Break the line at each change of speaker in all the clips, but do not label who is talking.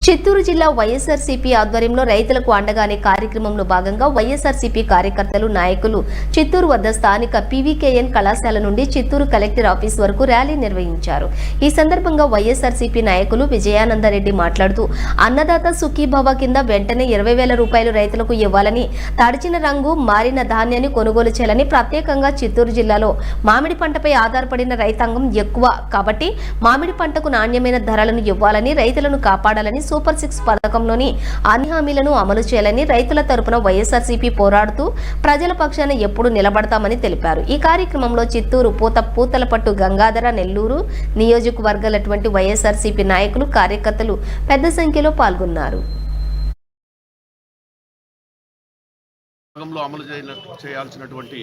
చిత్తూరు జిల్లా వైఎస్ఆర్సీపీ ఆధ్వర్యంలో రైతులకు అండగానే కార్యక్రమంలో భాగంగా వైఎస్ఆర్సీపీ కార్యకర్తలు నాయకులు చిత్తూరు వద్ద స్థానిక పీవీకేఎన్ కళాశాల నుండి చిత్తూరు కలెక్టర్ ఆఫీస్ వరకు ర్యాలీ నిర్వహించారు. ఈ సందర్భంగా వైఎస్ఆర్సీపీ నాయకులు విజయానందరెడ్డి మాట్లాడుతూ అన్నదాత సుఖీభవ కింద వెంటనే 20,000 రూపాయలు రైతులకు ఇవ్వాలని, తడిచిన రంగు మారిన ధాన్యాన్ని కొనుగోలు చేయాలని, ప్రత్యేకంగా చిత్తూరు జిల్లాలో మామిడి పంటపై ఆధారపడిన రైతాంగం ఎక్కువ కాబట్టి మామిడి పంటకు నాణ్యమైన ధరలను ఇవ్వాలని, రైతులను కాపాడాలని, సూపర్ 6 పథకంలోని అన్ని హామీలను అమలు చేయాలని రైతుల తరపున వైఎస్ఆర్సీపీ పోరాడుతూ ప్రజల పక్షాన ఎప్పుడు నిలబడతామని తెలిపారు. ఈ కార్యక్రమంలో చిత్తూరు పూతలపట్టు గంగాధర, నెల్లూరు నియోజకవర్గాలటువంటి వైఎస్ఆర్సీపీ నాయకులు, కార్యకర్తలు పెద్ద సంఖ్యలో పాల్గొన్నారు.
అమలు చేయాల్సినటువంటి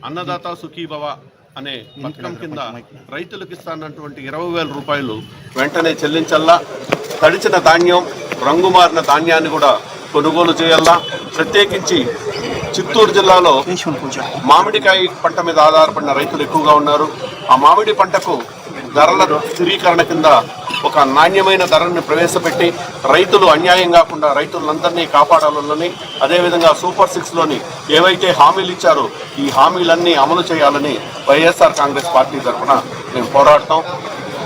అన్నదాత సుఖీభవ అనే పథకం కింద రైతులకు ఇస్తానటువంటి 20,000 రూపాయలు వెంటనే చెల్లించాలా. తడిచిన ధాన్యం, రంగు మారిన ధాన్యాన్ని కూడా కొనుగోలు చేయాలా. ప్రత్యేకించి చిత్తూరు జిల్లాలో మామిడికాయ పంట మీద ఆధారపడిన రైతులు ఎక్కువగా ఉన్నారు. ఆ మామిడి పంటకు ధరల స్థిరీకరణ కింద ఒక నాణ్యమైన ధరను ప్రవేశపెట్టి రైతులు అన్యాయం కాకుండా రైతులందరినీ కాపాడాలని, అదేవిధంగా సూపర్ 6లోని ఏవైతే హామీలు ఇచ్చారో ఈ హామీలన్నీ అమలు చేయాలని వైఎస్ఆర్ కాంగ్రెస్ పార్టీ తరఫున మేము పోరాడతాం.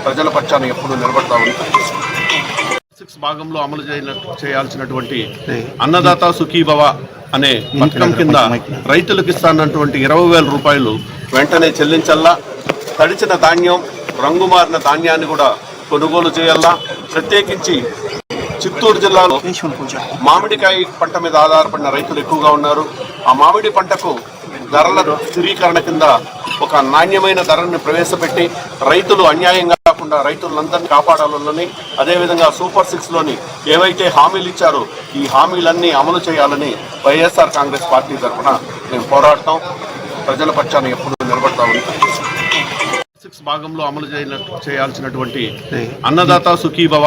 ప్రజల పక్షాన ఎప్పుడు నిలబడతామని 6 భాగంలో అమలు చేయాల్సినటువంటి అన్నదాత సుఖీభవ అనే పథకం కింద రైతులకు ఇస్తానటువంటి 20,000 రూపాయలు వెంటనే చెల్లించాలా. తడిచిన ధాన్యం, రంగు మారిన ధాన్యాన్ని కూడా కొనుగోలు చేయాలా. ప్రత్యేకించి చిత్తూరు జిల్లాలో మామిడికాయ పంట మీద ఆధారపడిన రైతులు ఎక్కువగా ఉన్నారు. ఆ మామిడి పంటకు ధరల స్థిరీకరణ కింద ఒక నాణ్యమైన ధరను ప్రవేశపెట్టి రైతులు అన్యాయం కాకుండా రైతులందరినీ కాపాడాలని, అదేవిధంగా సూపర్ 6లోని ఏవైతే హామీలు ఇచ్చారో ఈ హామీలన్నీ అమలు చేయాలని వైఎస్ఆర్ కాంగ్రెస్ పార్టీ తరఫున మేము పోరాడతాం. ప్రజల పక్షాన ఎప్పుడు నిలబడతామని 6 భాగంలో అమలు చేయాల్సినటువంటి అన్నదాత సుఖీభవ